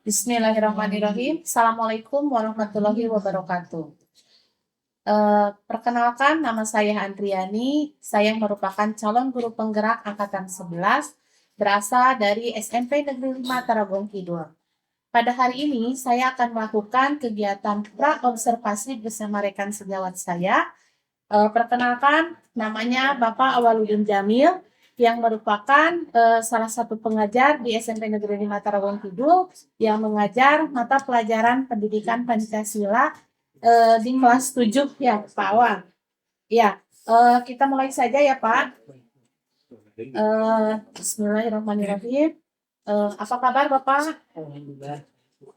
Bismillahirrahmanirrahim. Assalamualaikum warahmatullahi wabarakatuh. Perkenalkan, nama saya Andriani. Saya merupakan calon guru penggerak angkatan 11, berasal dari SMP Negeri 5 Tarogong Kidul. Pada hari ini, saya akan melakukan kegiatan pra-observasi bersama rekan sejawat saya. Perkenalkan, namanya Bapak Awaludin Jamil, yang merupakan salah satu pengajar di SMP Negeri 5 Tarogong Kidul yang mengajar mata pelajaran pendidikan Pancasila di kelas 7 ya Pak Awal. Ya, kita mulai saja ya Pak. Bismillahirrahmanirrahim. Apa kabar Bapak? Alhamdulillah.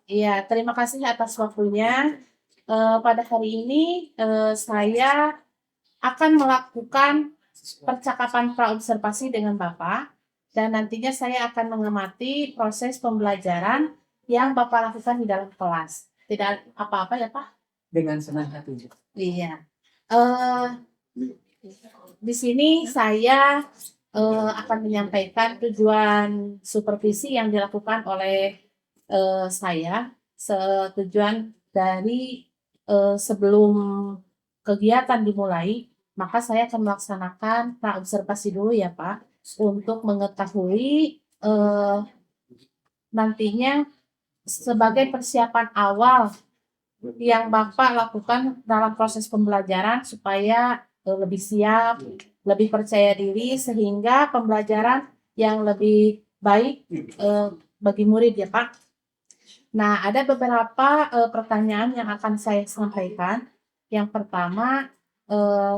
Iya, terima kasih atas waktunya. Pada hari ini saya akan melakukan percakapan praobservasi dengan Bapak, dan nantinya saya akan mengamati proses pembelajaran yang Bapak lakukan di dalam kelas. Tidak apa-apa ya Pak? Dengan senang hati. Iya. Eh, di sini saya akan menyampaikan tujuan supervisi yang dilakukan oleh saya. Tujuan dari sebelum kegiatan dimulai, maka saya akan melaksanakan praobservasi dulu ya Pak, untuk mengetahui nantinya sebagai persiapan awal yang Bapak lakukan dalam proses pembelajaran supaya lebih siap, lebih percaya diri, sehingga pembelajaran yang lebih baik bagi murid ya Pak. Nah, ada beberapa pertanyaan yang akan saya sampaikan. Yang pertama,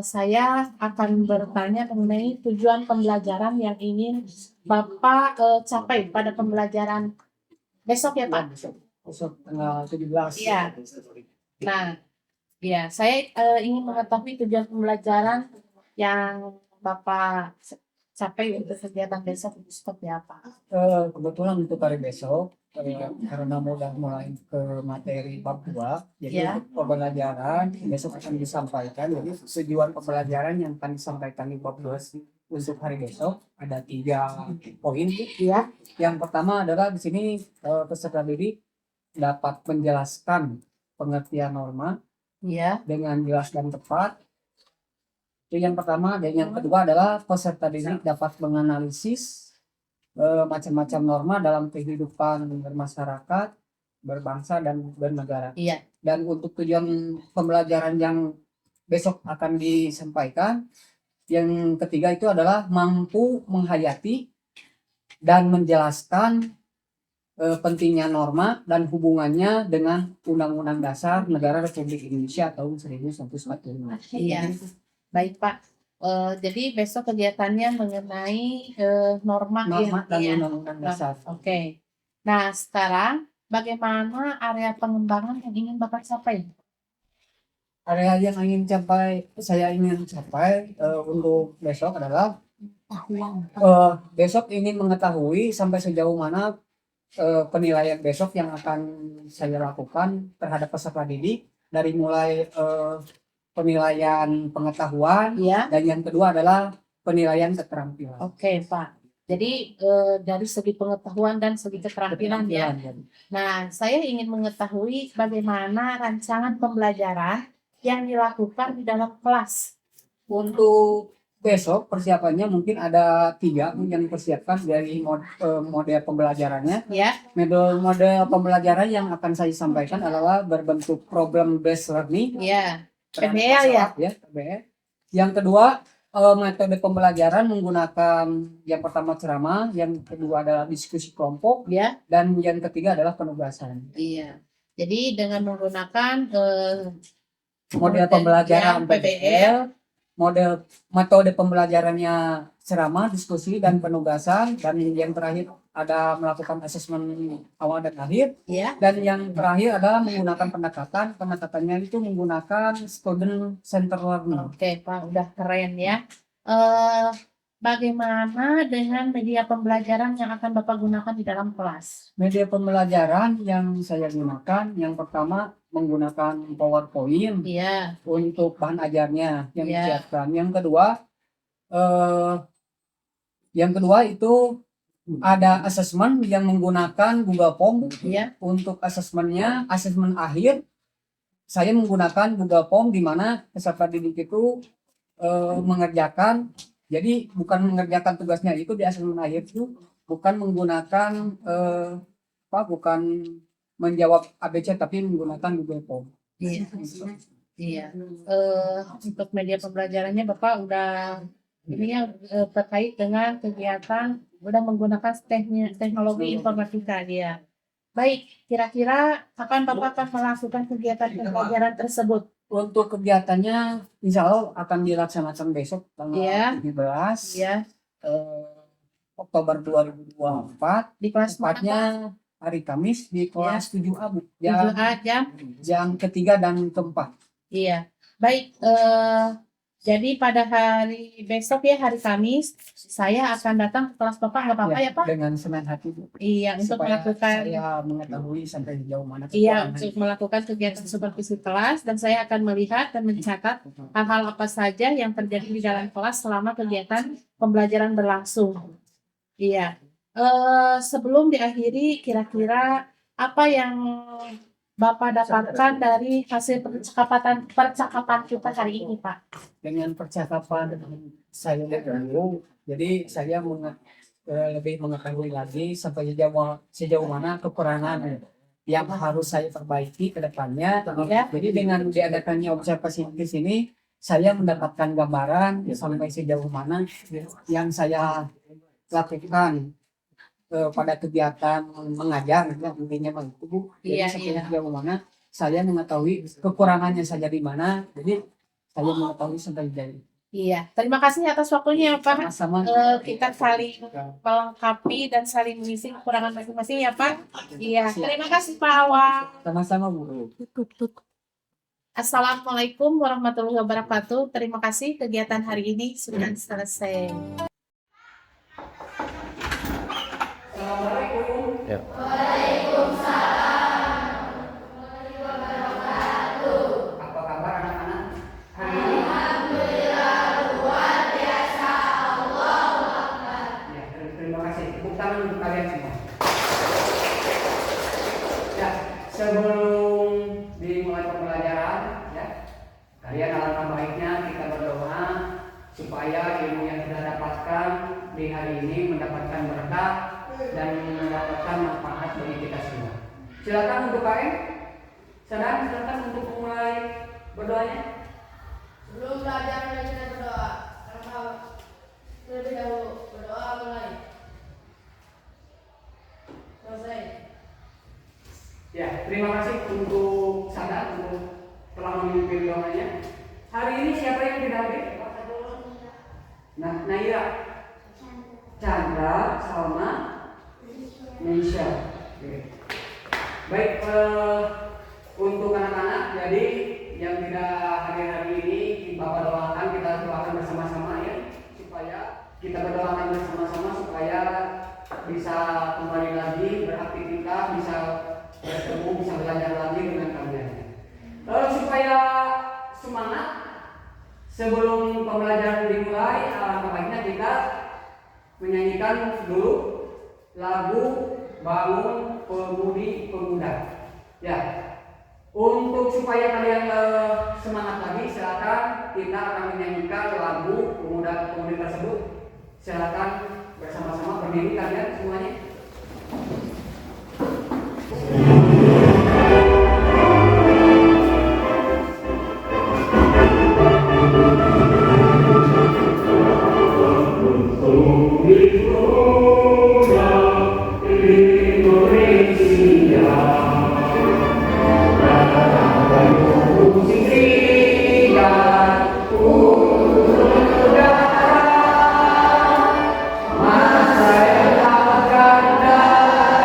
saya akan bertanya mengenai tujuan pembelajaran yang ingin Bapak capai pada pembelajaran besok ya Pak. Besok tanggal 17. Iya. Nah, ya, saya ingin mengetahui tujuan pembelajaran yang Bapak capai untuk kegiatan besok itu seperti apa. Kebetulan untuk hari besok, karena udah mulai ke materi bab 2, jadi Ya. untuk pembelajaran besok akan disampaikan. Jadi tujuan pembelajaran yang akan disampaikan di bab 2 untuk hari besok ada 3 poin. Ya. Yang pertama adalah di sini peserta didik dapat menjelaskan pengertian norma Ya. dengan jelas dan tepat. Itu yang pertama. Dan yang kedua adalah peserta didik dapat menganalisis macam-macam norma dalam kehidupan bermasyarakat, berbangsa, dan bernegara. Iya. Dan untuk tujuan pembelajaran yang besok akan disampaikan, yang ketiga itu adalah mampu menghayati dan menjelaskan pentingnya norma dan hubungannya dengan Undang-Undang Dasar Negara Republik Indonesia tahun 1945. Iya. Baik Pak. Jadi besok kegiatannya mengenai norma dan ya. Undang-Undang Dasar. Oke. Nah, sekarang bagaimana area pengembangan yang ingin Bapak capai? Area yang saya ingin capai untuk besok adalah besok ingin mengetahui sampai sejauh mana penilaian besok yang akan saya lakukan terhadap peserta didik, dari mulai penilaian pengetahuan, Ya. dan yang kedua adalah penilaian keterampilan. Oke Pak. Jadi dari segi pengetahuan dan segi keterampilan ya. Nah, saya ingin mengetahui bagaimana rancangan pembelajaran yang dilakukan di dalam kelas. Untuk besok persiapannya mungkin ada 3 yang dipersiapkan dari model pembelajarannya. Ya. Model pembelajaran yang akan saya sampaikan adalah berbentuk problem based learning. Ya. PBL ya. PBL. Yang kedua, metode pembelajaran menggunakan yang pertama ceramah, yang kedua adalah diskusi kelompok, ya. Dan yang ketiga adalah penugasan. Iya. Jadi dengan menggunakan model pembelajaran PBL, metode pembelajarannya ceramah, diskusi, dan penugasan, dan yang terakhir ada melakukan asesmen awal dan akhir. Ya. Dan yang terakhir adalah menggunakan pendekatannya itu menggunakan student center learning. Oke Pak, udah keren ya. Bagaimana dengan media pembelajaran yang akan Bapak gunakan di dalam kelas? Media pembelajaran yang saya gunakan, yang pertama menggunakan PowerPoint. Iya. Untuk bahan ajarnya yang Iya. disiapkan. Yang kedua itu ada asesmen yang menggunakan Google Form. Iya. Untuk asesmennya, asesmen akhir saya menggunakan Google Form di mana peserta didik itu mengerjakan, jadi bukan mengerjakan tugasnya itu di asesmen akhir itu bukan menggunakan bukan menjawab ABC tapi menggunakan Google Form. Iya. Iya. Untuk media pembelajarannya Bapak udah ini ya terkait dengan kegiatan udah menggunakan teknologi informatika dia. Baik, kira-kira kapan Bapak akan melakukan kegiatan pembelajaran tersebut? Untuk kegiatannya insya Allah akan dilaksanakan besok tanggal Iya. 17 Ya, Oktober 2024, di kelas tepatnya hari Kamis di kelas 7A Bu. 7A jam. Yang ketiga dan keempat. Iya. Baik, jadi pada hari besok ya hari Kamis saya akan datang ke kelas Bapak, nggak apa-apa ya Pak? Dengan senang hati Bu. Iya, untuk Supaya melakukan saya mengetahui sampai sejauh mana iya kekurangan. untuk melakukan kegiatan supervisi kelas dan saya akan melihat dan mencatat hal-hal apa saja yang terjadi di dalam kelas selama kegiatan pembelajaran berlangsung. Iya. Sebelum diakhiri, kira-kira apa yang Bapak dapatkan dari hasil percakapan kita hari ini, Pak? Dengan percakapan saya dulu, jadi saya lebih mengetahui lagi sampai sejauh mana kekurangan yang harus saya perbaiki ke depannya. Ya. Jadi dengan diadakannya observasi di sini, saya mendapatkan gambaran sampai sejauh mana yang saya lakukan pada kegiatan mengajar, ya, intinya begitu Bu. Jadi Iya, sampai iya. sejauh mana saya mengetahui kekurangannya saja di mana, jadi saya mengetahui sampai dari Iya. Terima kasih atas waktunya, Pak. sama-sama. Kita saling melengkapi dan saling mengisi kekurangan masing-masing ya, Pak. Iya. Terima kasih, Pak Awang. Sama-sama Bu. Assalamualaikum warahmatullahi wabarakatuh. Terima kasih kegiatan hari ini sudah selesai. Ya. Apa kabar anak-anak? Ya, terima kasih. Tepuk tangan untuk kalian semua. Ya, sebelum dimulai pembelajaran, ya, kalian alangkah baiknya kita berdoa supaya ilmu yang kita dapatkan di hari ini mendapatkan berkah dan mendapatkan manfaat bagi kita semua. Silakan untuk KM. Silakan untuk memulai berdoanya. Sebelum belajar mari kita berdoa. Karena terlebih dahulu berdoa mulai. Selesai. Ya, terima kasih untuk Sadar untuk telah memimpin doanya. Hari ini siapa yang tidak hadir? Naira, Chandra, Salma, Nisha. Oke. Baik, untuk anak-anak, jadi yang tidak hadir hari ini, Bapak doakan, kita doakan bersama-sama ya, supaya kita berdoakan bersama-sama supaya bisa kembali lagi beraktivitas, bisa bertemu, bisa belajar lagi dengan kalian. Supaya semangat sebelum pembelajaran dimulai, alangkah baiknya kita menyanyikan dulu lagu Bangun Pemudi Pemuda. Ya, untuk supaya kalian semangat lagi, silakan kita akan menyanyikan lagu pemuda-pemudi tersebut. Silakan bersama-sama berdiri kalian semuanya. Masa yang akan datang.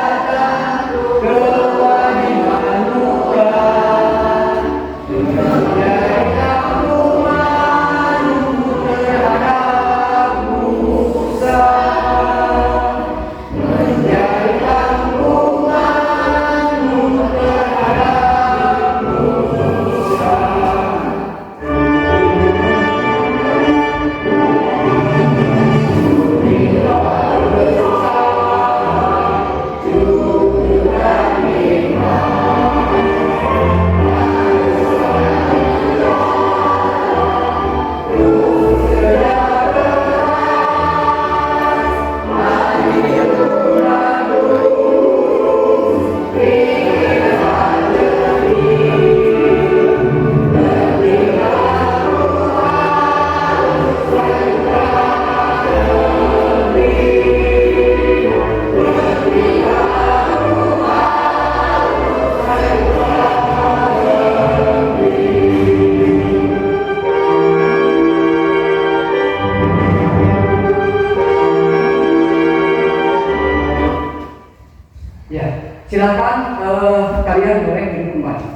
kalian boleh duduk kembali.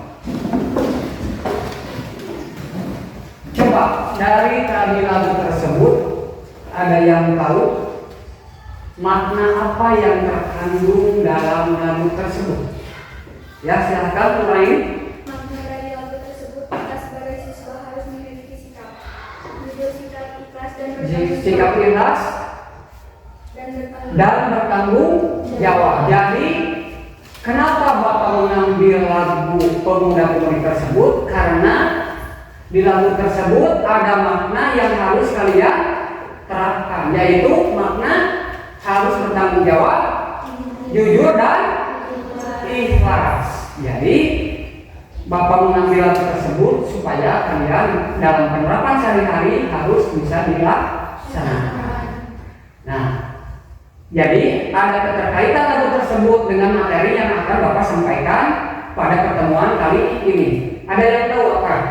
Coba dari tadi lagu tersebut ada yang tahu makna apa yang terkandung dalam lagu tersebut? Ya, silakan mulai. Makna dari lagu tersebut, kita sebagai siswa harus memiliki sikap jujur, sikap ikhlas Sikap ikhlas dan bertanggung jawab. Jadi, kenapa Bapak mengambil lagu Pemuda-Pemudi tersebut? Karena di lagu tersebut ada makna yang harus kalian terapkan, yaitu makna harus bertanggung jawab, jujur dan ikhlas. Jadi Bapak mengambil lagu tersebut supaya kalian dalam penerapan sehari-hari harus bisa dilaksanakan. Nah, jadi ada keterkaitan lagu tersebut dengan materi yang akan Bapak sampaikan pada pertemuan kali ini. Ada yang tahu apa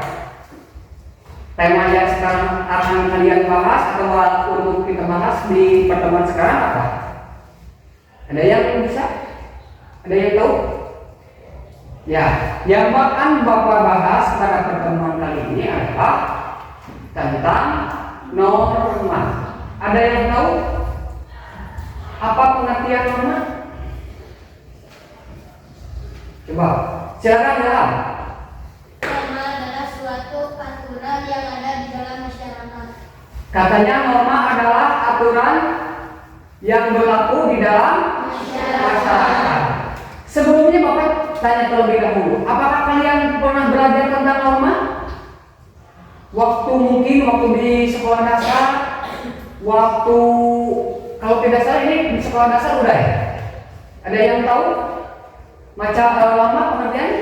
tema yang sekarang akan kalian bahas atau untuk kita bahas di pertemuan sekarang apa? Ada yang bisa? Ada yang tahu? Ya, yang akan Bapak bahas pada pertemuan kali ini adalah tentang norma. Ada yang tahu apa pengertian norma? Coba, silakan jawab. Norma adalah suatu aturan yang ada di dalam masyarakat. Katanya norma adalah aturan yang berlaku di dalam masyarakat. Sebelumnya Bapak tanya terlebih dahulu, apakah kalian pernah belajar tentang norma? Mungkin waktu di sekolah dasar, waktu kalau tidak salah ini di sekolah dasar udah ya? Ada yang tahu macam norma pengertiannya?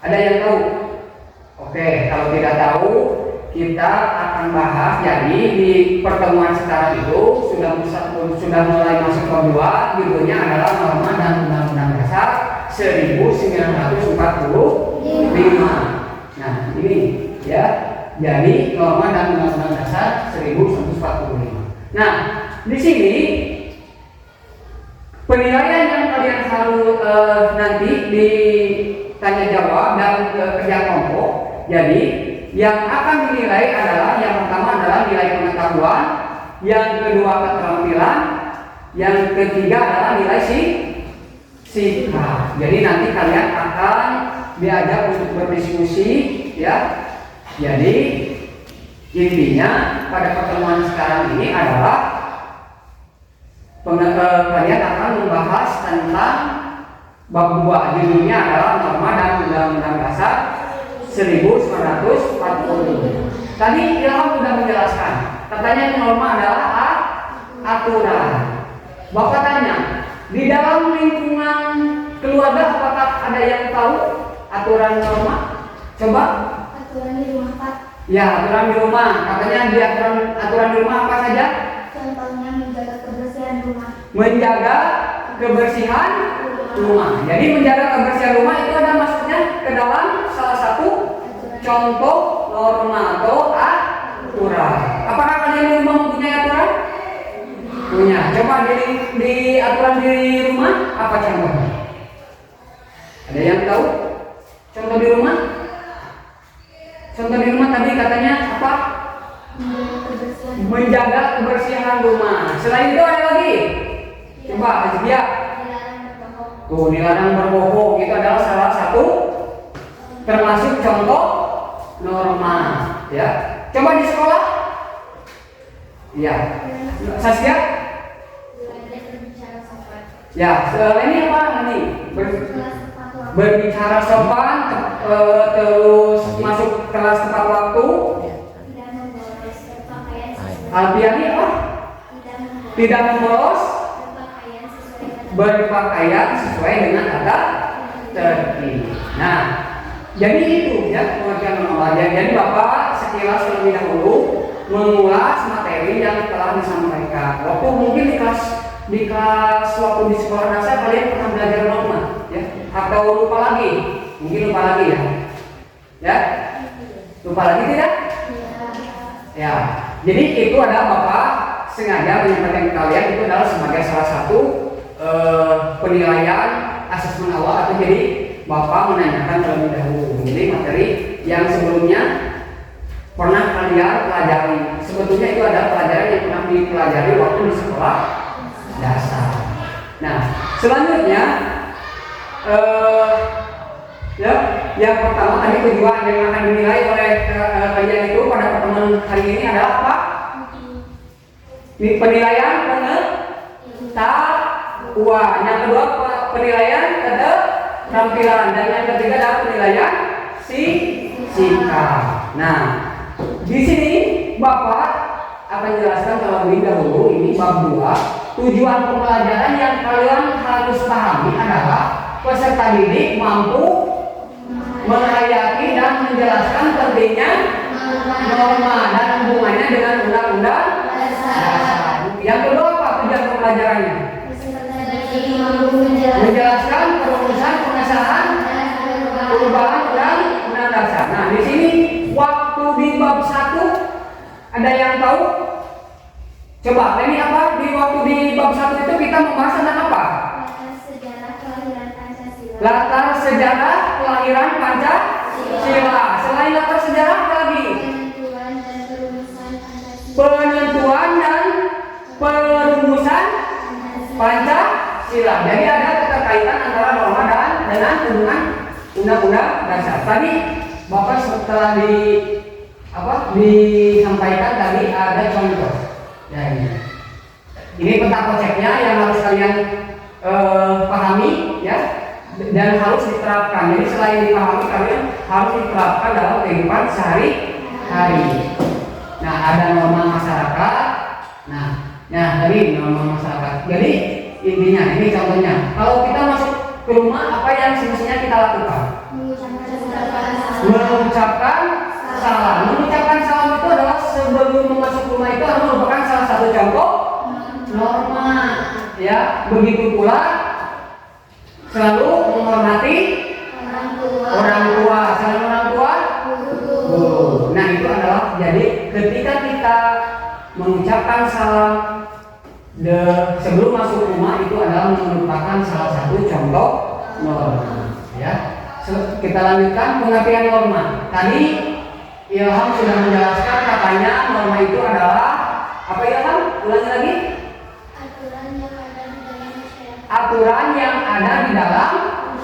Ada yang tahu? Oke, kalau tidak tahu kita akan bahas. Jadi di pertemuan sekarang itu sudah mulai masuk kedua, judulnya adalah norma dan undang-undang dasar 1945. Nah ini ya, jadi norma dan undang-undang dasar 1945. Nah di sini penilaian yang kalian harus nanti ditanya jawab dan kerja kelompok. Jadi yang akan dinilai adalah yang pertama adalah nilai pengetahuan, yang kedua keterampilan, yang ketiga adalah nilai sikap. Jadi nanti kalian akan diajak untuk berdiskusi ya. Jadi intinya pada pertemuan sekarang ini adalah kalian akan membahas tentang bab 2, judulnya adalah norma dan undang-undang dasar 1945. Tadi Ilham sudah menjelaskan, katanya norma adalah aturan. Bapak tanya, di dalam lingkungan keluarga apakah ada yang tahu aturan norma? Coba. Aturan di rumah, Pak. Ya, aturan di rumah. Katanya di aturan di rumah apa saja? Contohnya menjaga kebersihan rumah. Menjaga kebersihan rumah. Jadi menjaga kebersihan rumah itu ada masuknya ke dalam salah satu contoh norma atau aturan. Apakah kalian di rumah mempunyai aturan? Punya. Coba di aturan di rumah apa contohnya? Ada yang tahu? Contoh di rumah? Contoh di rumah tadi katanya apa? Menjaga kebersihan rumah. Selain itu ada lagi? Coba Azbia. Tuh, dilarang berbohong itu adalah salah satu termasuk contoh norma ya. Coba di sekolah? Ya. Saskia? Ya, ini apa nih? Berbicara sopan, terus masuk kelas tepat waktu. Alfiani apa? Tidak membolos, berpakaian sesuai dengan kata tertib. Nah, jadi itu ya pengertian norma. Jadi Bapak sekilas terlebih dahulu mengulas materi yang telah disampaikan. Waktu mungkin di kelas waktu di sekolah dasar kalian pernah belajar norma, ya? Atau lupa lagi? Mungkin lupa lagi ya? Ya? Lupa lagi tidak? Ya. Jadi itu adalah Bapak sengaja menyampaikan ke kalian itu adalah sebagai salah satu penilaian asesmen awal atau jadi Bapak menanyakan terlebih dahulu. Jadi materi yang sebelumnya pernah kalian pelajari. Sebetulnya itu ada pelajaran yang pernah dipelajari waktu di sekolah dasar. Nah, selanjutnya ya, yang pertama tadi tujuan yang akan dinilai oleh kalian itu pada pertemuan hari ini adalah apa? Penilaian pengetahuan. Yang kedua penilaian keterampilan dan yang ketiga adalah penilaian sikap. Nah, di sini Bapak akan jelaskan terlebih dahulu ini bab 2. Tujuan pembelajaran yang kalian harus pahami adalah peserta didik mampu menghayati dan menjelaskan pentingnya norma dan hubungannya dengan undang-undang dasar. Yang kedua apa tujuan pembelajarannya? Menjelaskan perumusan pengesahan perubahan undang-undang dasar. Nah, di sini waktu di bab 1 ada yang tahu? Coba, ini apa? Di waktu di bab 1 itu kita membahas tentang apa? Latar sejarah kelahiran Pancasila. Selain latar sejarah apa lagi? Penentuan dan perumusan Pancasila. Jadi ada keterkaitan antara norma dan dengan hubungan undang-undang dasar. Tadi Bapak setelah disampaikan tadi ada contoh. Ya ini peta konsepnya yang harus kalian pahami ya dan harus diterapkan. Jadi selain dipahami kalian harus diterapkan dalam kehidupan sehari-hari. Nah, ada norma masyarakat. Nah tadi norma masyarakat. Jadi intinya ini contohnya. Kalau kita masuk ke rumah, apa yang semestinya kita lakukan? Mengucapkan salam. Mengucapkan salam itu adalah sebelum masuk rumah itu harus merupakan salah satu contoh norma. Ya, begitu pula selalu menghormati orang tua. Selalu orang tua. Nah, itu adalah jadi ketika kita mengucapkan salam sebelum masuk rumah itu adalah merupakan salah satu contoh norma. Ya, kita lanjutkan pengertian norma. Tadi Ilham sudah menjelaskan katanya norma itu adalah apa Ilham? Ulangi lagi. Aturan yang ada di dalam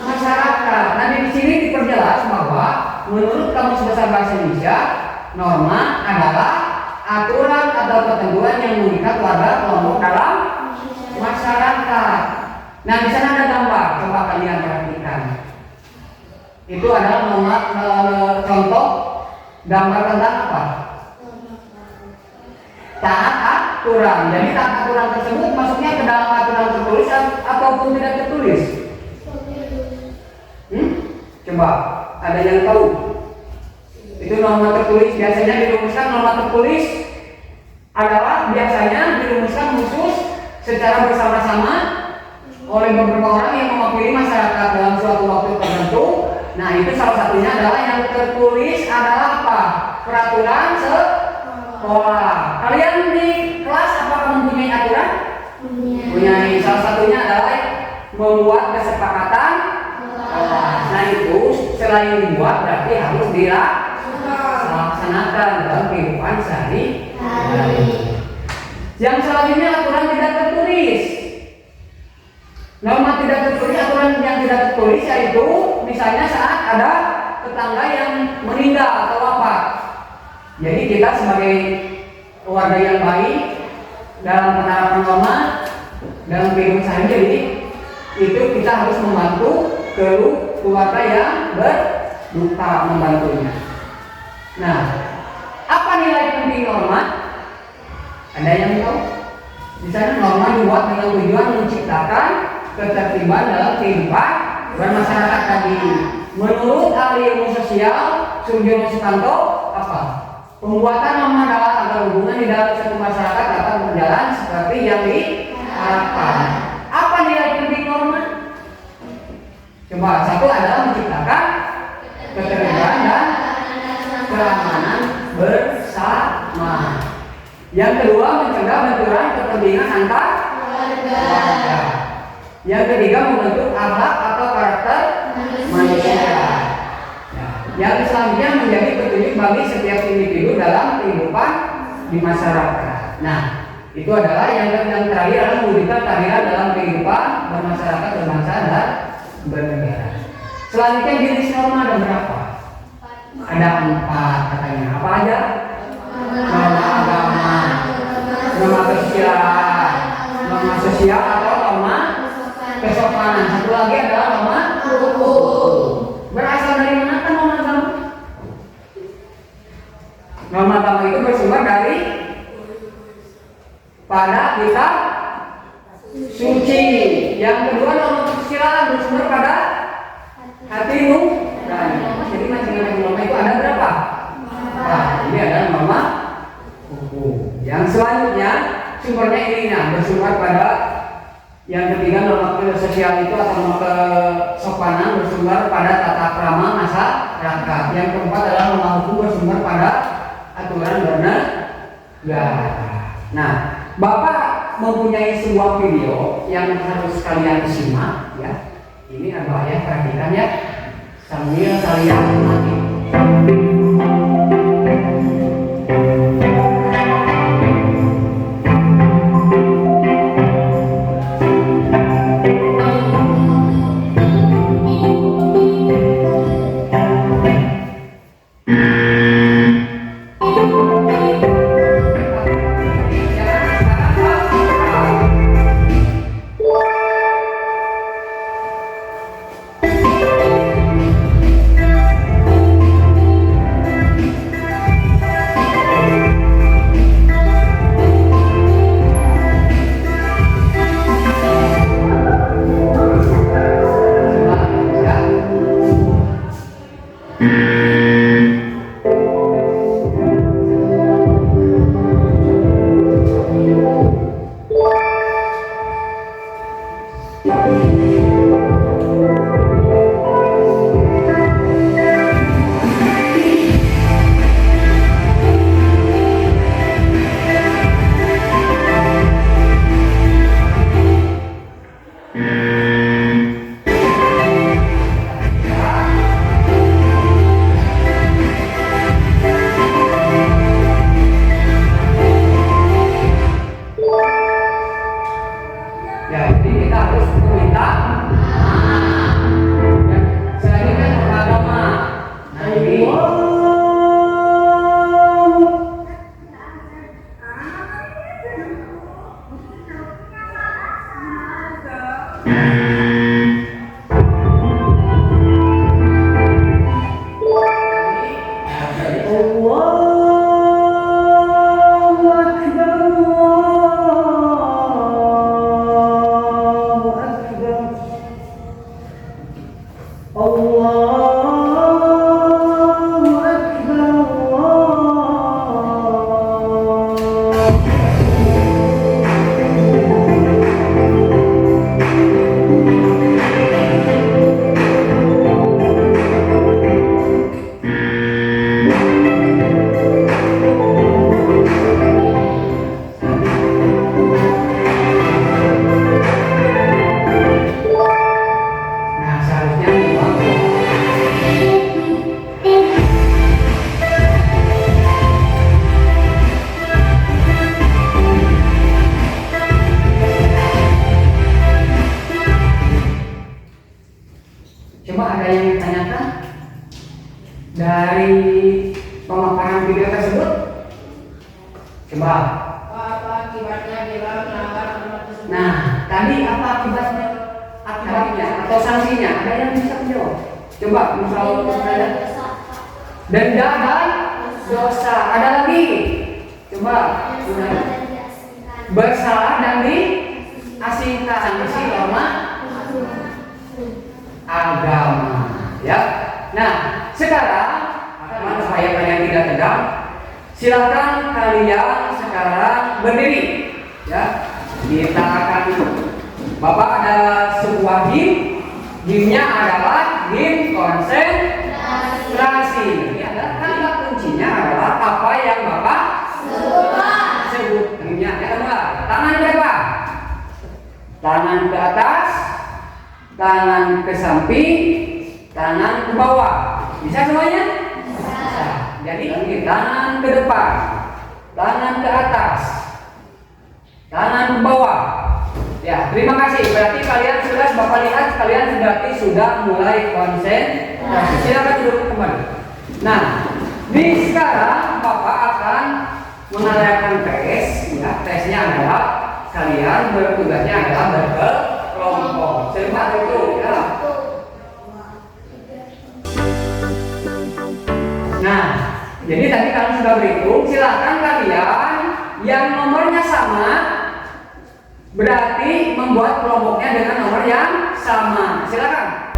masyarakat. Nah, di sini diperjelas bahwa menurut Kamus Besar Bahasa Indonesia, norma adalah aturan atau ketentuan yang mengikat warga kelompok dalam masyarakat. Nah, di sana ada gambar, coba kalian perhatikan. Itu adalah contoh gambar tentang apa? Taat aturan. Jadi taat aturan tersebut maksudnya ke dalam aturan tertulis ataupun tidak tertulis? Coba, ada yang tahu? Itu norma tertulis. Biasanya dirumuskan norma tertulis adalah biasanya dirumuskan khusus secara bersama-sama oleh beberapa orang yang mewakili masyarakat dalam suatu waktu tertentu. Nah, itu salah satunya adalah yang tertulis adalah apa? Peraturan sekolah. Kalian di kelas apakah mempunyai aturan? Punya. Salah satunya adalah membuat kesepakatan. Nah, itu selain dibuat berarti harus dilaksanakan dalam kehidupan sehari-hari. Yang selanjutnya aturan tidak tertulis. Norma tidak tertulis, aturan yang tidak tertulis yaitu misalnya saat ada tetangga yang meninggal atau wafat. Jadi kita sebagai warga yang baik dalam penerapan norma dalam kehidupan sehari-hari itu kita harus membantu keluarga yang berduka, membantunya. Nah, apa nilai penting norma? Ada yang tahu? Di sana norma dibuat dengan tujuan menciptakan ketertiban dalam kehidupan bermasyarakat tadi. Menurut ahli ilmu sosial Surjono Sutanto, apa? Pembuatan norma adalah agar hubungan di dalam satu masyarakat dapat berjalan seperti yang diharapkan. Apa nilai penting norma? Coba, satu adalah menciptakan ketertiban dan keamanan bersama. Yang kedua, mencegah benturan kepentingan antar keluarga. Yang ketiga membentuk akhlak atau karakter manusia. Ya. Yang selanjutnya menjadi petunjuk bagi setiap individu dalam kehidupan di masyarakat. Nah, itu adalah yang terakhir adalah mewujudkan keadilan dalam kehidupan bermasyarakat, berbangsa dan bernegara. Selanjutnya jenis norma ada berapa? Ada 4 katanya. Apa aja? Norma agama, norma sosial atau norma kesopanan. Satu lagi adalah norma hukum. Berasal dari mana kan norma agama? Norma agama itu bersumber dari pada kitab suci. Yang kedua norma kesusilaan bersumber pada hati nurani. Jadi masing-masing norma itu ada berapa? Nah, ini adalah norma hukum. Yang selanjutnya sumbernya ininya bersumber pada yang ketiga norma sosial itu atau norma kesopanan bersumber pada tata krama masyarakat. Yang keempat adalah norma hukum bersumber pada aturan bernegara. Nah, Bapak mempunyai sebuah video yang harus kalian simak ya. Ini adalah ya, perhatikan ya sambil kalian mengerti. Coba ada yang ditanyakan dari pemaparan video tersebut? Coba. Apa akibatnya bila melanggar norma tersebut? Nah, tadi apa akibatnya? Akibatnya atau sanksinya? Ada yang bisa menjawab? Coba, misalnya denda dan dosa. Ada lagi? Coba. Bersalah dan diasingkan. Sanksi norma agama, ya. Nah, sekarang supaya kalian tidak tegang, silakan kalian sekarang berdiri, ya. Kita akan Bapak ada sebuah game-nya adalah game konsentrasi. Ini adalah kata kuncinya adalah apa yang Bapak sebut. Game-nya tangan ke depan, tangan ke atas. tangan ke samping, tangan ke bawah. Bisa semuanya? Bisa. Jadi ini tangan ke depan, tangan ke atas, tangan ke bawah. Ya, terima kasih. Berarti kalian sudah, Bapak lihat kalian berarti sudah mulai konsentrasi. Silakan duduk kembali. Nah, di sekarang Bapak akan mengadakan tes. Ya, tesnya adalah kalian bertugasnya adalah berkelompok. Sebentar itu ya. Nah, jadi tadi kalian sudah berhitung. Silakan kalian yang nomornya sama berarti membuat kelompoknya dengan nomor yang sama. Silakan.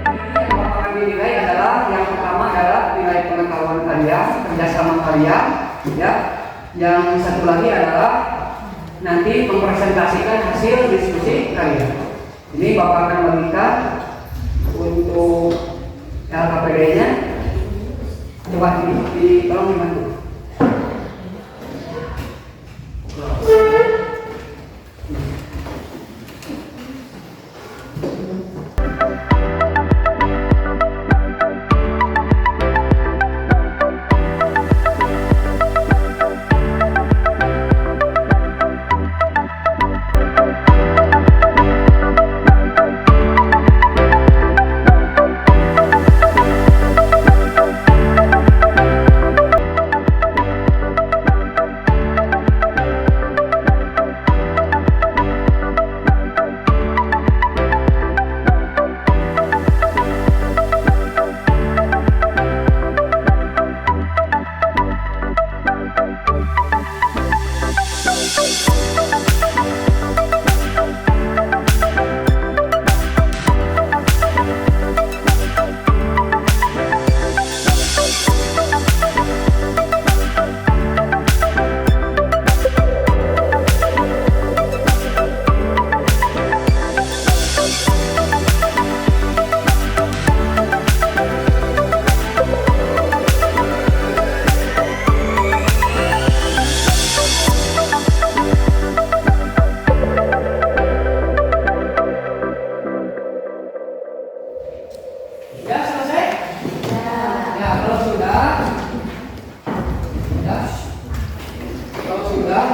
Yang Bapak akan dinilai adalah yang pertama adalah nilai pengetahuan kalian, kerjasama kalian, ya. Yang satu lagi adalah nanti mempresentasikan hasil diskusi kalian. Ini Bapak akan bagikan untuk LKPD-nya. Coba tolong dibantu. Ya, selesai? Ya, kalau sudah, ya, kalau sudah,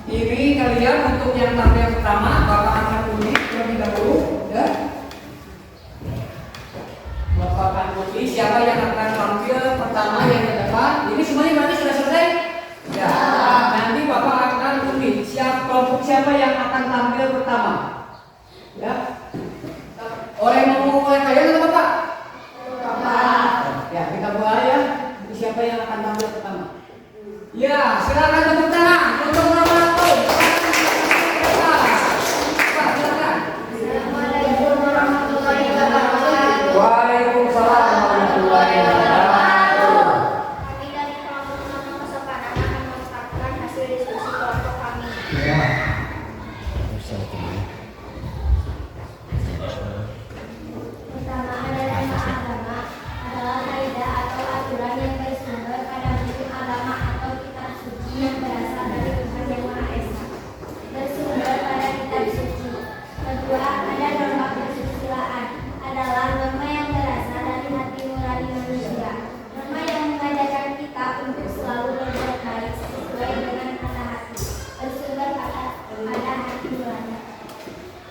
ini kalian untuk yang tampil pertama, Bapak akan undi terlebih dahulu, ya. Bapak akan undi siapa yang akan tampil pertama yang ke depan. Ini semuanya berarti sudah selesai? Ya. Nanti Bapak akan undi kelompok siapa yang akan tampil pertama, ya. Orang yang mau mulai kalian atau Bapak? Bapak. Ya, kita mulai ya. Siapa yang akan tampil pertama? Ya, silakan tepuk tangan untuk nama aku. Pak, silakan. Assalamualaikum warahmatullahi wabarakatuh. Waalaikumsalam warahmatullahi wabarakatuh. Kami dari kelompok Nama Kesopanan akan mengungkapkan hasil diskusi kelompok kami. Ya. Pertama adalah nama agama adalah kaidah atau aturan yang bersumber pada hukum agama atau kitab suci yang berasal dari Tuhan Yang Maha Esa. Bersumber pada kitab suci. Kedua, ada norma kesusilaan adalah norma yang berasal dari hati nurani manusia. Norma yang mengajarkan kita untuk selalu berbuat baik sesuai dengan kata hati. Bersumber pada hati nurani.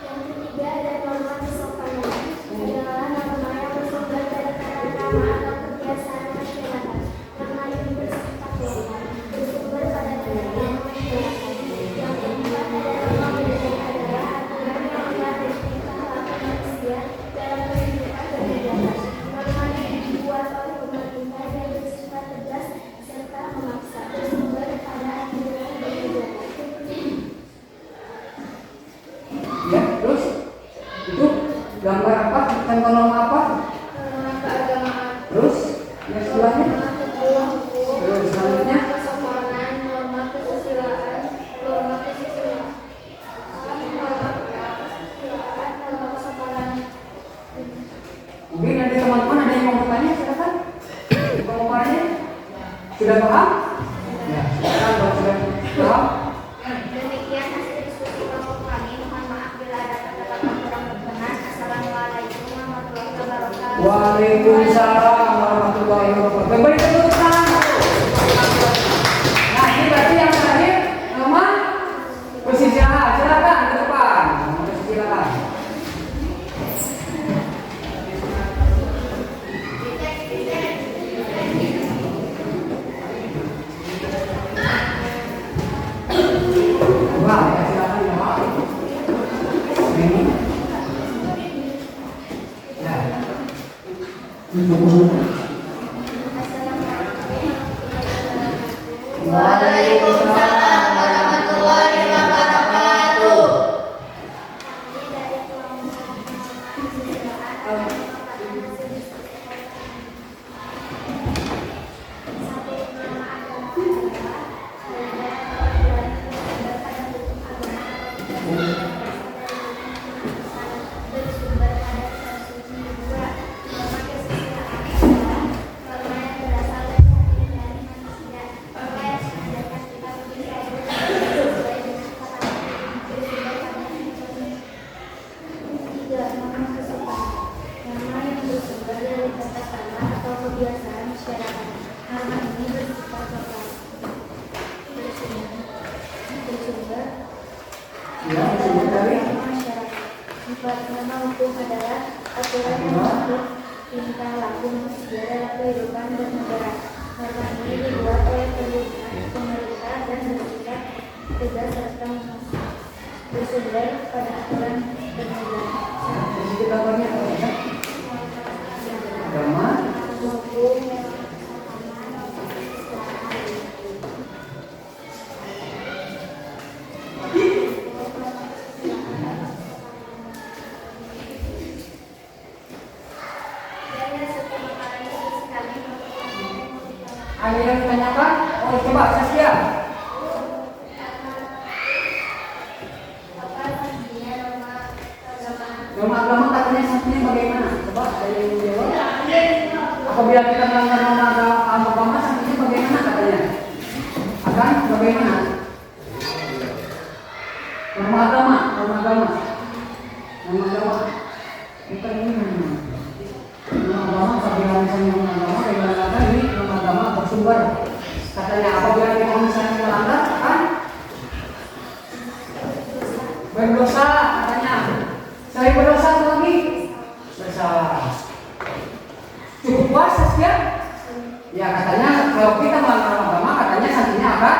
Yang ketiga ada norma kesopanan adalah norma yang bersumber dari tata krama atau kebiasaan masyarakat. Norma ini bersifat lokal, bersumber pada keyakinan masyarakat. Yang keempat ada norma budaya adalah aturan yang melatih tingkah laku manusia dalam kehidupan bernegara. Norma ini dibuat oleh pemerintah dan bersifat tegas serta memaksa, bersumber pada aturan bernegara. Ya, terus itu gambar apa? Tentang norma apa? Norma keagamaan. Terus yang sebelahnya? Norma perilaku, Terus selanjutnya? norma kesopanan, norma kesusilaan, norma kesusilaan, norma kesopanan. Mungkin ada teman-teman ada yang mau bertanya, silakan. Sudah paham? Ya, silakan kalau sudah paham. Demikian hasil diskusi kelompok kami. Mohon maaf bila ada kata-kata kurang berkenan. Assalamualaikum warahmatullahi wabarakatuh. Waalaikumsalam warahmatullahi wabarakatuh. Beri tepuk tangan. Nah, ini berarti yang terakhir nama Persisyaha. Silakan ke depan. Silakan. Wah, ya silakan ya Pak. Ini. Ya. Waalaikumsalam warahmatullahi wabarakatuh. Ya, disebut dari Nama hukum adalah aturan yang mengatur tingkah laku manusia dalam kehidupan bernegara. Norma ini dibuat oleh pemerintah dan bersifat tegas serta bersumber pada aturan bernegara. sedikit gambarnya apa ya? Agama. Hukum Ada yang ditanyakan? Oh, coba Saskia. Norma agama katanya sanksinya bagaimana? Coba ada yang menjawab. Apabila kita melanggar norma agama, sanksinya bagaimana katanya? Akan bagaimana? Norma agama, norma agama, norma agama. Kita ini norma agama, apabila misalnya norma agama, bagaimana ini norma agama bersumber? Katanya apabila kita misalnya melanggar, akan berdosa katanya. Selain berdosa apa lagi? Bersalah. Cukup puas Saskia? Ya katanya kalau kita melanggar agama katanya sanksinya akan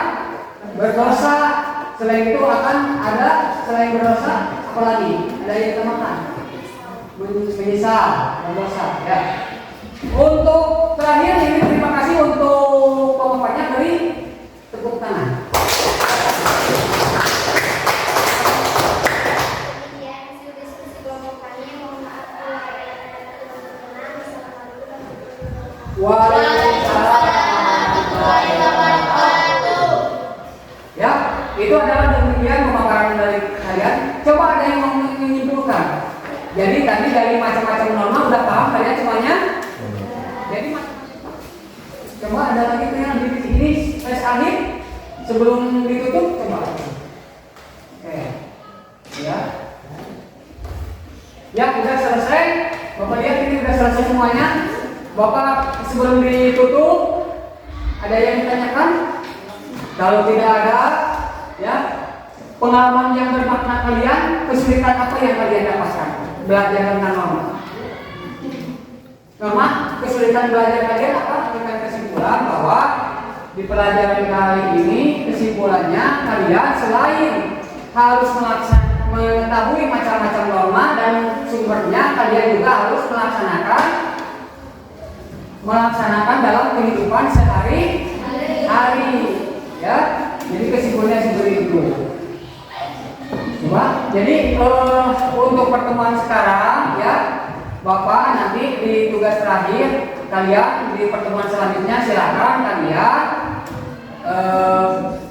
berdosa. Selain itu akan ada selain berdosa apa lagi? Ada yang ditambahkan? Menyesal, berdosa. Ya. Untuk terakhir ini terima kasih untuk pemaparannya, beri tepuk tangan. demikian hasil diskusi kelompok kami. Mohon maaf bila ada kata-kata kurang berkenan. Wassalamualaikum Waalaikumsalam warahmatullahi wabarakatuh. Ya, itu adalah demikian pemaparan dari kalian. Coba ada yang mau menyimpulkan. Jadi tadi dari macam-macam norma udah paham kalian semuanya? Jadi coba ada lagi yang di sini tes akhir sebelum ditutup coba. Oke. Ya. Ya, udah selesai. Bapak lihat ini udah selesai semuanya. Bapak sebelum ditutup ada yang ditanyakan? Kalau tidak ada, ya, pengalaman yang bermakna kalian, kesulitan apa yang kalian dapatkan belajar tentang norma? Norma, kesulitan belajar kalian apa? Dengan kesimpulan bahwa di pelajaran kali ini kesimpulannya kalian selain harus mengetahui macam-macam norma dan sumbernya, kalian juga harus melaksanakan dalam kehidupan sehari-hari. Ya, jadi kesimpulannya seperti itu. Coba, jadi untuk pertemuan sekarang, ya, Bapak nanti di tugas terakhir kalian di pertemuan selanjutnya silakan kalian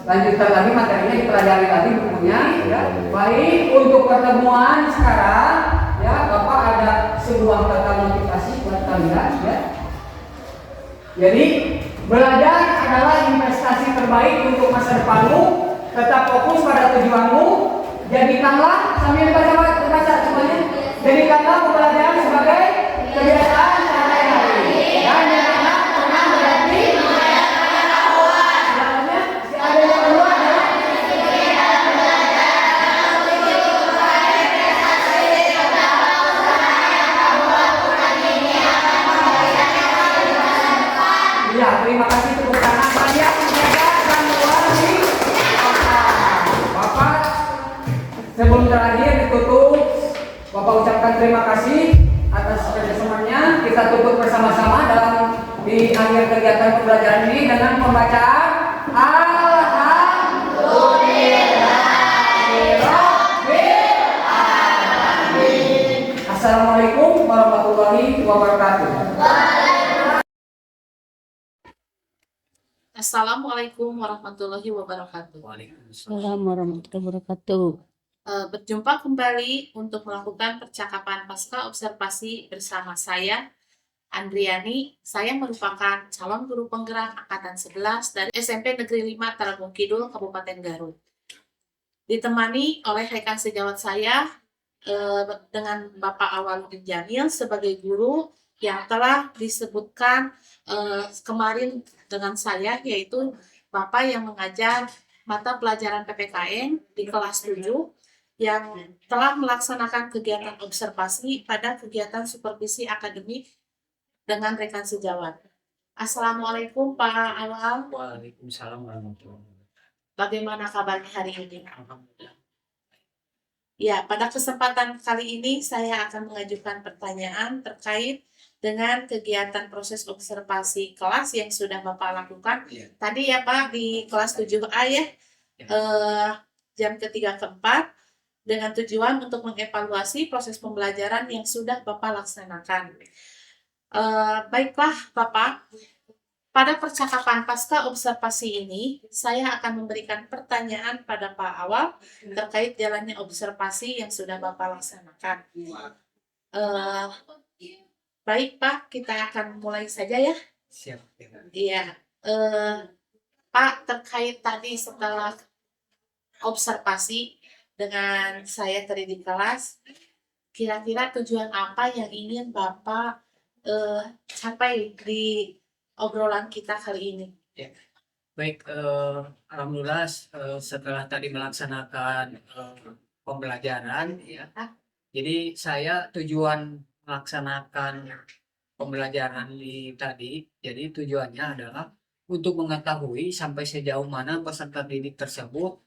lanjutkan lagi materinya, dipelajari lagi bukunya. Ya. Baik, untuk pertemuan sekarang, ya, Bapak ada sebuah kata motivasi buat kalian. Ya. Jadi Belajar adalah investasi terbaik untuk masa depanmu. Tetap fokus pada tujuanmu. Jadikanlah, sambil baca semuanya. Jadikanlah pembelajaran sebagai kebiasaan sehari-hari. Dan janganlah pernah berhenti. Selanjutnya, si ada yang kedua adalah ya, terima kasih tepuk tangan panjang menjaga dan luar di Bapak. Sebelum terakhir ditutup, Bapak ucapkan terima kasih atas kerjasamanya. Kita tutup bersama-sama dalam di akhir kegiatan pembelajaran ini dengan pembacaan Alhamdulillahirobbilalamin. Assalamualaikum warahmatullahi wabarakatuh. Assalamualaikum warahmatullahi wabarakatuh. Assalamualaikum warahmatullahi wabarakatuh. Berjumpa kembali untuk melakukan percakapan pasca observasi bersama saya, Andriani. Saya merupakan calon guru penggerak Angkatan 11 dari SMP Negeri 5 Tarogong Kidul, Kabupaten Garut. Ditemani oleh rekan sejawat saya dengan Bapak Awaludin Jamil sebagai guru yang telah disebutkan kemarin dengan saya, yaitu Bapak yang mengajar mata pelajaran PPKN di kelas 7 yang telah melaksanakan kegiatan observasi pada kegiatan supervisi akademik dengan rekan sejawat. Assalamualaikum Pak Awal. Waalaikumsalam warahmatullahi wabarakatuh. Bagaimana kabarnya hari ini? Alhamdulillah. Ya, pada kesempatan kali ini saya akan mengajukan pertanyaan terkait dengan kegiatan proses observasi kelas yang sudah Bapak lakukan. Iya. Tadi ya Pak, di kelas 7A ya, jam ketiga keempat, dengan tujuan untuk mengevaluasi proses pembelajaran yang sudah Bapak laksanakan. Baiklah Bapak, pada percakapan pasca observasi ini, saya akan memberikan pertanyaan pada Pak Awal terkait jalannya observasi yang sudah Bapak laksanakan. Baik Pak, kita akan mulai saja ya. Siap. Iya, Pak, terkait tadi setelah observasi dengan saya tadi di kelas, kira-kira tujuan apa yang ingin Bapak capai di obrolan kita kali ini? Baik, alhamdulillah setelah tadi melaksanakan pembelajaran ya. Jadi saya tujuan melaksanakan pembelajaran jadi tujuannya adalah untuk mengetahui sampai sejauh mana peserta didik tersebut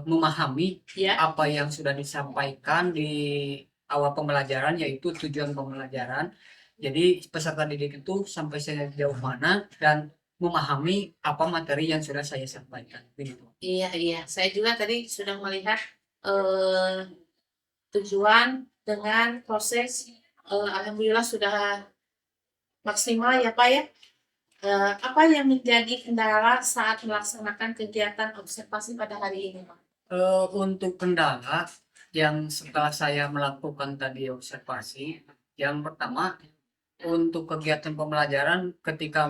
memahami Ya, apa yang sudah disampaikan di awal pembelajaran, yaitu tujuan pembelajaran. Jadi peserta didik itu sampai sejauh mana dan memahami apa materi yang sudah saya sampaikan. Begitu. iya. Saya juga tadi sudah melihat tujuan dengan proses, alhamdulillah sudah maksimal ya Pak ya. Apa yang menjadi kendala saat melaksanakan kegiatan observasi pada hari ini Pak? Untuk kendala yang setelah saya melakukan tadi observasi, yang pertama untuk kegiatan pembelajaran ketika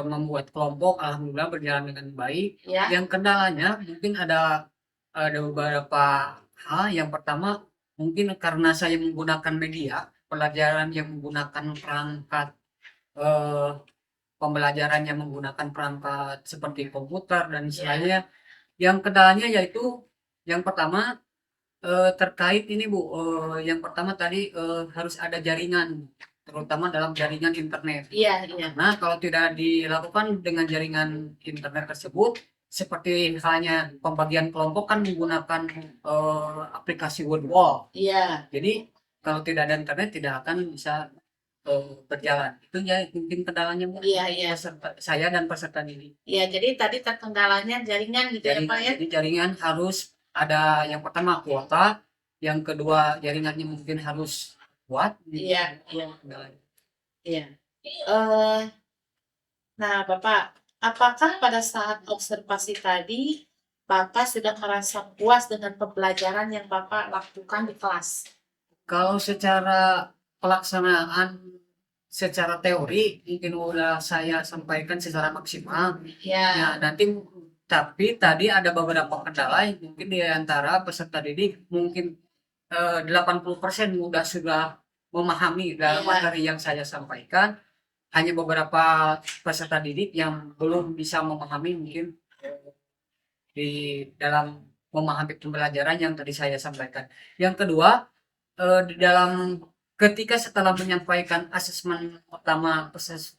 membuat kelompok, alhamdulillah berjalan dengan baik. Ya, Yang kendalanya mungkin ada beberapa hal. Yang pertama mungkin karena saya menggunakan media pelajaran yang menggunakan perangkat pembelajaran yang menggunakan perangkat seperti komputer dan sebagainya. Yang kendalanya yaitu yang pertama terkait ini Bu, yang pertama tadi harus ada jaringan, terutama dalam jaringan internet. iya. Nah, kalau tidak dilakukan dengan jaringan internet tersebut, seperti halnya pembagian kelompok kan menggunakan aplikasi Wordwall. Iya, Jadi kalau tidak ada internet tidak akan bisa berjalan. Itu ya mungkin kendalanya Bu. iya. Saya dan peserta didik. Iya, jadi tadi terkendalanya jaringan gitu ya Pak ya? Jadi jaringan harus ada, yang pertama kuota, yang kedua jaringannya mungkin harus kuat. Iya. Kendalanya. Iya. Nah, Bapak, apakah pada saat observasi tadi Bapak sudah merasa puas dengan pembelajaran yang Bapak lakukan di kelas? Kalau secara pelaksanaan secara teori mungkin udah saya sampaikan secara maksimal. Ya, Ya, nanti tapi tadi ada beberapa kendala yang mungkin di antara peserta didik mungkin 80% sudah memahami dalam Iya. materi yang saya sampaikan. Hanya beberapa peserta didik yang belum bisa memahami mungkin di dalam memahami pembelajaran yang tadi saya sampaikan. Yang kedua, di dalam ketika setelah menyampaikan asesmen pertama,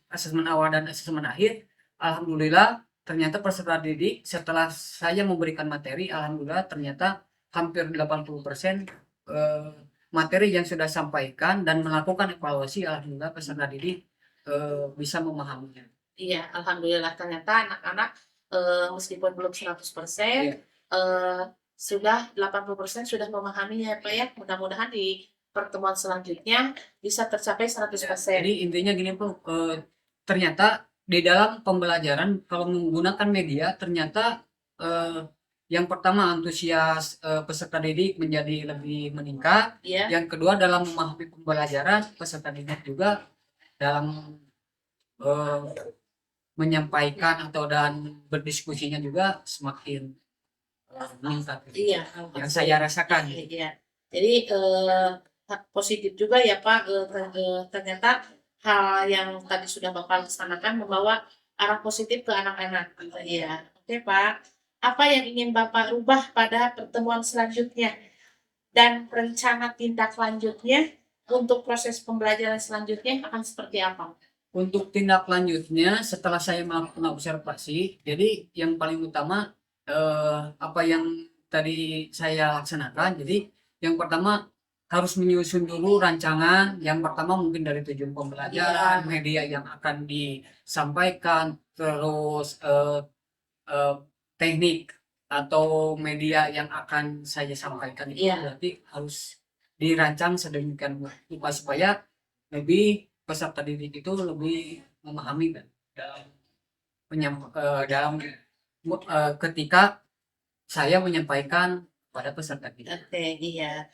asesmen awal dan asesmen akhir, alhamdulillah ternyata peserta didik setelah saya memberikan materi, alhamdulillah ternyata hampir 80% materi yang sudah sampaikan dan melakukan evaluasi, alhamdulillah peserta didik bisa memahaminya. iya, alhamdulillah ternyata anak-anak meskipun belum 100%, sudah 80% sudah memahaminya Pak ya. Mudah-mudahan di pertemuan selanjutnya bisa tercapai 100%. Jadi intinya gini Bu, ternyata di dalam pembelajaran kalau menggunakan media ternyata yang pertama antusias peserta didik menjadi lebih meningkat. Ya, Yang kedua dalam memahami pembelajaran peserta didik juga dalam menyampaikan atau dan berdiskusinya juga semakin meningkat. iya, Yang saya rasakan. Iya. Jadi positif juga ya Pak, ternyata hal yang tadi sudah Bapak laksanakan membawa arah positif ke anak-anak. Iya, oke Pak. Apa yang ingin Bapak rubah pada pertemuan selanjutnya dan rencana tindak lanjutnya untuk proses pembelajaran selanjutnya akan seperti apa? Untuk tindak lanjutnya setelah saya melakukan observasi, jadi yang paling utama apa yang tadi saya laksanakan. Jadi yang pertama harus menyusun dulu rancangan. Yang pertama mungkin dari tujuan pembelajaran, media yang akan disampaikan, terus teknik atau media yang akan saya sampaikan itu Iya. berarti harus dirancang sedemikian rupa supaya lebih peserta didik itu lebih memahami kan dalam ketika saya menyampaikan pada peserta didik. Oke, iya.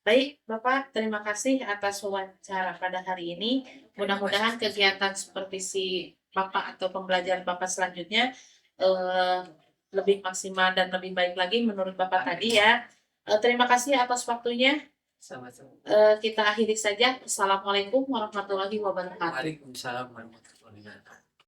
Baik, Bapak, terima kasih atas wawancara pada hari ini. Mudah-mudahan kegiatan seperti si Bapak atau pembelajaran Bapak selanjutnya lebih maksimal dan lebih baik lagi menurut Bapak tadi ya. Terima kasih atas waktunya. Sama-sama. Kita akhiri saja. Assalamualaikum warahmatullahi wabarakatuh. Waalaikumsalam warahmatullahi wabarakatuh.